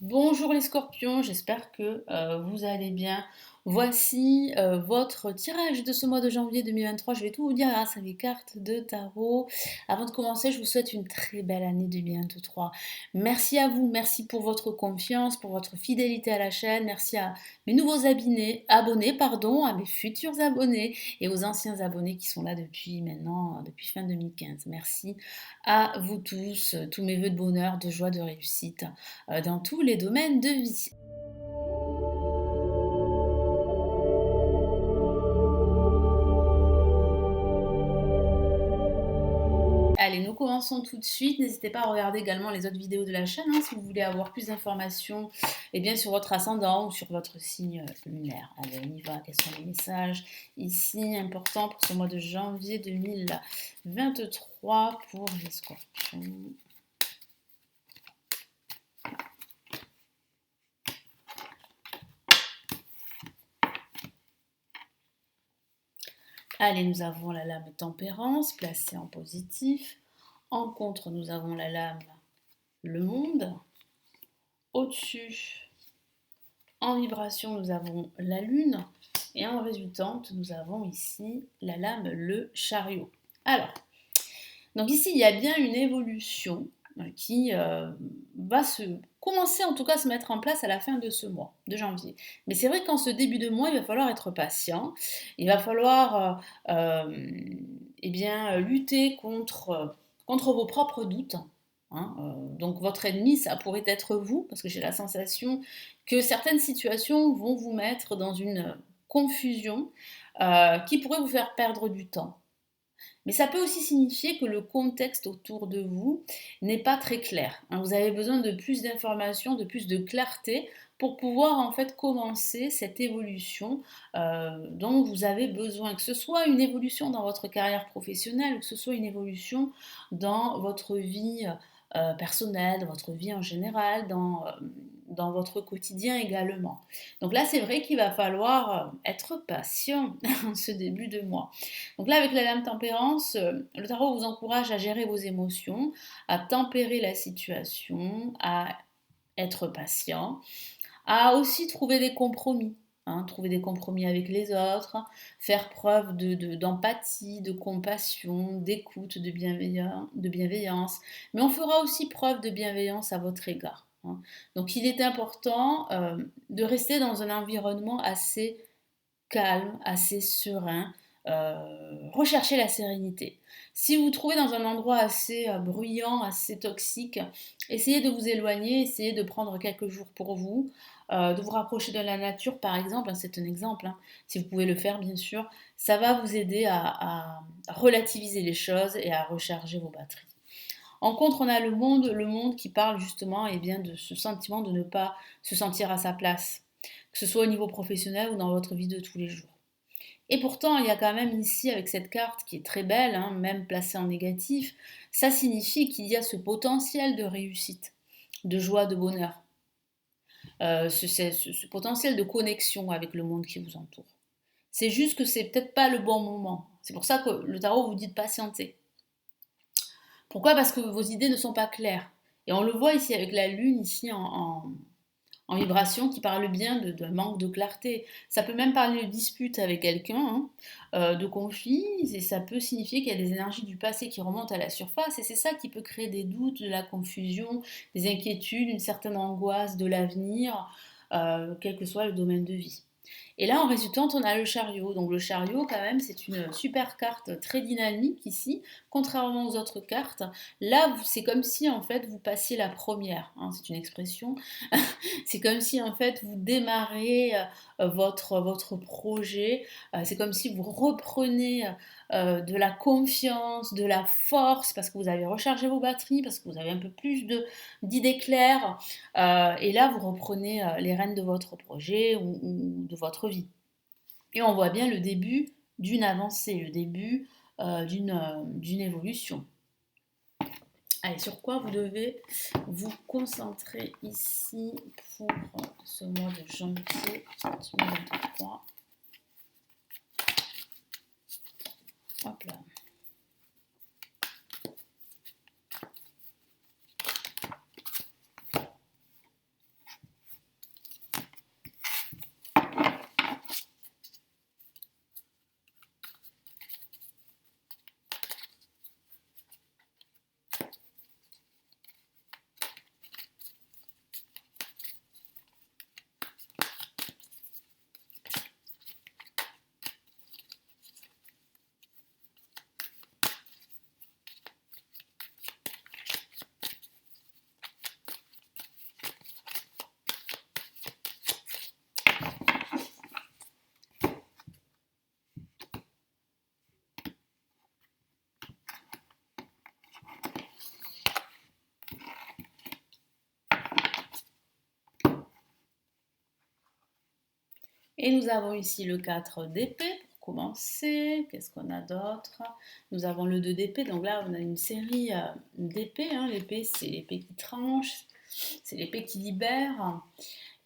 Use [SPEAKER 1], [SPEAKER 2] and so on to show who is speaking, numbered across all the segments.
[SPEAKER 1] Bonjour les scorpions, j'espère que vous allez bien. Voici votre tirage de ce mois de janvier 2023. Je vais tout vous dire grâce à mes cartes de tarot. Avant de commencer, je vous souhaite une très belle année 2023. Merci à vous, merci pour votre confiance, pour votre fidélité à la chaîne. Merci à mes nouveaux abonnés, pardon, à mes futurs abonnés et aux anciens abonnés qui sont là depuis maintenant, depuis fin 2015. Merci à vous tous, tous mes voeux de bonheur, de joie, de réussite dans tous les domaines de vie. Allez, nous commençons tout de suite. N'hésitez pas à regarder également les autres vidéos de la chaîne si vous voulez avoir plus d'informations sur votre ascendant ou sur votre signe lunaire. Allez, on y va. Quels sont les messages ici importants pour ce mois de janvier 2023 pour les scorpions? Allez, nous avons la lame tempérance placée en positif. En contre, nous avons la lame le monde. Au-dessus, en vibration, nous avons la lune. Et en résultante, nous avons ici la lame le chariot. Alors, donc ici, il y a bien une évolution qui va commencer en tout cas à se mettre en place à la fin de ce mois, de janvier. Mais c'est vrai qu'en ce début de mois, il va falloir être patient. Il va falloir lutter contre vos propres doutes. Donc votre ennemi, ça pourrait être vous, parce que j'ai la sensation que certaines situations vont vous mettre dans une confusion qui pourrait vous faire perdre du temps. Mais ça peut aussi signifier que le contexte autour de vous n'est pas très clair. Vous avez besoin de plus d'informations, de plus de clarté pour pouvoir en fait commencer cette évolution dont vous avez besoin, que ce soit une évolution dans votre carrière professionnelle, que ce soit une évolution dans votre vie personnelle, dans votre vie en général, dans votre quotidien également. Donc là, c'est vrai qu'il va falloir être patient en ce début de mois. Donc là, avec la lame tempérance, le tarot vous encourage à gérer vos émotions, à tempérer la situation, à être patient, à aussi trouver des compromis. Trouver des compromis avec les autres, faire preuve d'empathie, de compassion, d'écoute, de bienveillance. Mais on fera aussi preuve de bienveillance à votre égard. Donc il est important de rester dans un environnement assez calme, assez serein, recherchez la sérénité. Si vous vous trouvez dans un endroit assez bruyant, assez toxique, essayez de vous éloigner, essayez de prendre quelques jours pour vous, de vous rapprocher de la nature par exemple, c'est un exemple, si vous pouvez le faire bien sûr, ça va vous aider à relativiser les choses et à recharger vos batteries. En contre, on a le monde qui parle justement de ce sentiment de ne pas se sentir à sa place, que ce soit au niveau professionnel ou dans votre vie de tous les jours. Et pourtant, il y a quand même ici, avec cette carte qui est très belle, même placée en négatif, ça signifie qu'il y a ce potentiel de réussite, de joie, de bonheur, ce potentiel de connexion avec le monde qui vous entoure. C'est juste que c'est peut-être pas le bon moment. C'est pour ça que le tarot vous dit de patienter. Pourquoi? Parce que vos idées ne sont pas claires. Et on le voit ici avec la lune, ici en vibration, qui parle bien de manque de clarté. Ça peut même parler de dispute avec quelqu'un, de conflit, et ça peut signifier qu'il y a des énergies du passé qui remontent à la surface, et c'est ça qui peut créer des doutes, de la confusion, des inquiétudes, une certaine angoisse de l'avenir, quel que soit le domaine de vie. Et là, en résultante, on a le chariot. Donc le chariot, quand même, c'est une super carte très dynamique ici, contrairement aux autres cartes. Là, c'est comme si, en fait, vous passiez la première. C'est une expression. C'est comme si, en fait, vous démarrez votre projet. C'est comme si vous reprenez de la confiance, de la force, parce que vous avez rechargé vos batteries, parce que vous avez un peu plus d'idées claires. Et là, vous reprenez les rênes de votre projet ou de votre vie. Et on voit bien le début d'une avancée, le début d'une évolution. Allez, sur quoi vous devez vous concentrer ici pour ce mois de janvier 2023. Hop là. Et nous avons ici le 4 d'épée pour commencer. Qu'est-ce qu'on a d'autre? Nous avons le 2 d'épée. Donc là, on a une série d'épées. Hein. L'épée, c'est l'épée qui tranche. C'est l'épée qui libère.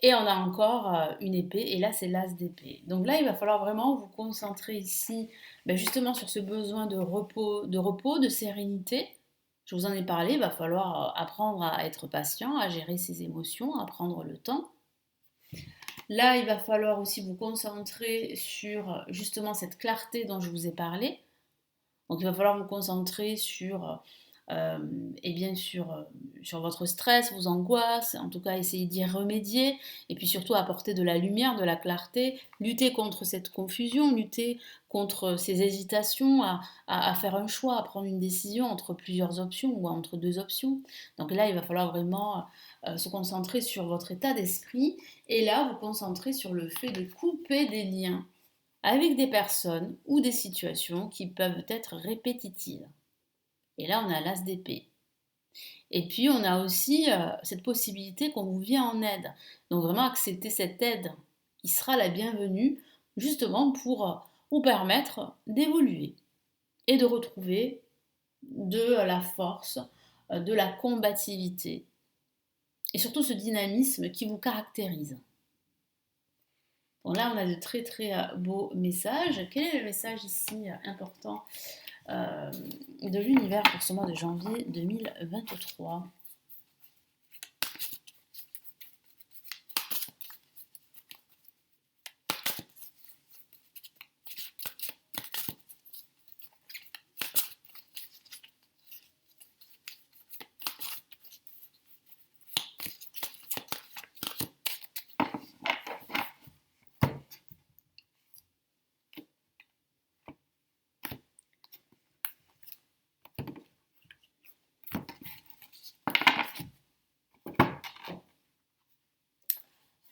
[SPEAKER 1] Et on a encore une épée. Et là, c'est l'as d'épée. Donc là, il va falloir vraiment vous concentrer ici justement sur ce besoin de repos, de sérénité. Je vous en ai parlé. Il va falloir apprendre à être patient, à gérer ses émotions, à prendre le temps. Là, il va falloir aussi vous concentrer sur justement cette clarté dont je vous ai parlé. Donc, il va falloir vous concentrer sur votre stress, vos angoisses, en tout cas essayer d'y remédier, et puis surtout apporter de la lumière, de la clarté, lutter contre cette confusion, lutter contre ces hésitations à faire un choix, à prendre une décision entre plusieurs options ou entre deux options. Donc là, il va falloir vraiment se concentrer sur votre état d'esprit, et là, vous concentrer sur le fait de couper des liens avec des personnes ou des situations qui peuvent être répétitives. Et là, on a l'as d'épée. Et puis, on a aussi cette possibilité qu'on vous vient en aide. Donc, vraiment accepter cette aide qui sera la bienvenue, justement pour vous permettre d'évoluer et de retrouver de la force, de la combativité et surtout ce dynamisme qui vous caractérise. Bon, là, on a de très très beaux messages. Quel est le message ici important de l'univers pour ce mois de janvier 2023?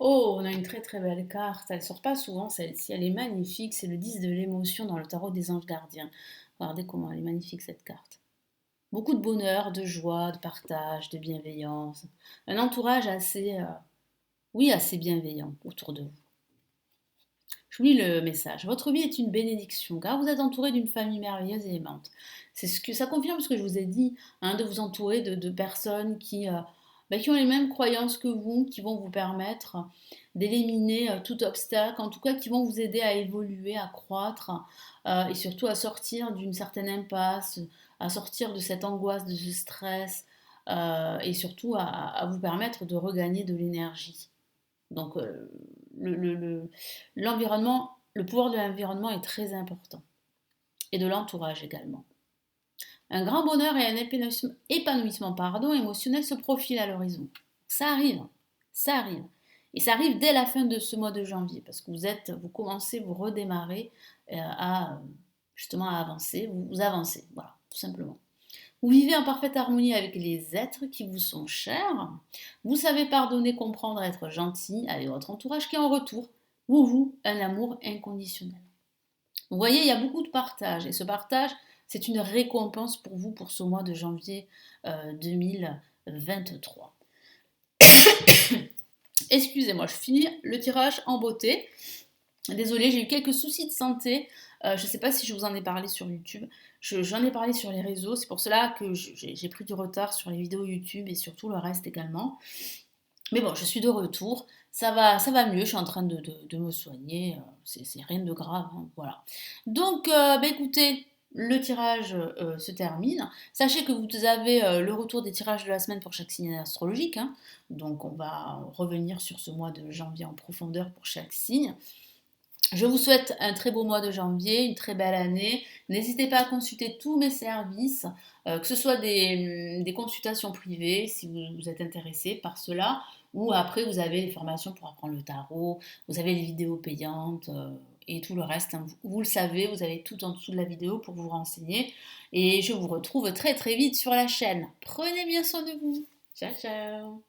[SPEAKER 1] Oh, on a une très très belle carte. Elle sort pas souvent celle-ci. Elle est magnifique. C'est le 10 de l'émotion dans le tarot des anges gardiens. Regardez comment elle est magnifique cette carte. Beaucoup de bonheur, de joie, de partage, de bienveillance. Un entourage assez bienveillant autour de vous. Je lis le message. Votre vie est une bénédiction car vous êtes entouré d'une famille merveilleuse et aimante. C'est ce que ça confirme ce que je vous ai dit, hein, de vous entourer de personnes qui ont les mêmes croyances que vous, qui vont vous permettre d'éliminer tout obstacle, en tout cas qui vont vous aider à évoluer, à croître et surtout à sortir d'une certaine impasse, à sortir de cette angoisse, de ce stress et surtout à vous permettre de regagner de l'énergie. Donc l'environnement, le pouvoir de l'environnement est très important et de l'entourage également. Un grand bonheur et un épanouissement émotionnel se profilent à l'horizon. Ça arrive, ça arrive. Et ça arrive dès la fin de ce mois de janvier parce que vous commencez, vous redémarrez justement à avancer, vous avancez, voilà, tout simplement. Vous vivez en parfaite harmonie avec les êtres qui vous sont chers. Vous savez pardonner, comprendre, être gentil avec votre entourage qui en retour vous un amour inconditionnel. Vous voyez, il y a beaucoup de partage et ce partage, c'est une récompense pour vous pour ce mois de janvier 2023. Excusez-moi, je finis le tirage en beauté. Désolée, j'ai eu quelques soucis de santé. Je ne sais pas si je vous en ai parlé sur YouTube. J'en ai parlé sur les réseaux. C'est pour cela que j'ai pris du retard sur les vidéos YouTube et sur tout le reste également. Mais bon, je suis de retour. Ça va mieux. Je suis en train de me soigner. C'est rien de grave. Hein, voilà. Donc, écoutez, le tirage se termine. Sachez que vous avez le retour des tirages de la semaine pour chaque signe astrologique. Hein. Donc, on va revenir sur ce mois de janvier en profondeur pour chaque signe. Je vous souhaite un très beau mois de janvier, une très belle année. N'hésitez pas à consulter tous mes services, que ce soit des consultations privées si vous êtes intéressé par cela, ou après vous avez les formations pour apprendre le tarot, vous avez les vidéos payantes et tout le reste. Hein. Vous le savez, vous avez tout en dessous de la vidéo pour vous renseigner. Et je vous retrouve très très vite sur la chaîne. Prenez bien soin de vous. Ciao ciao.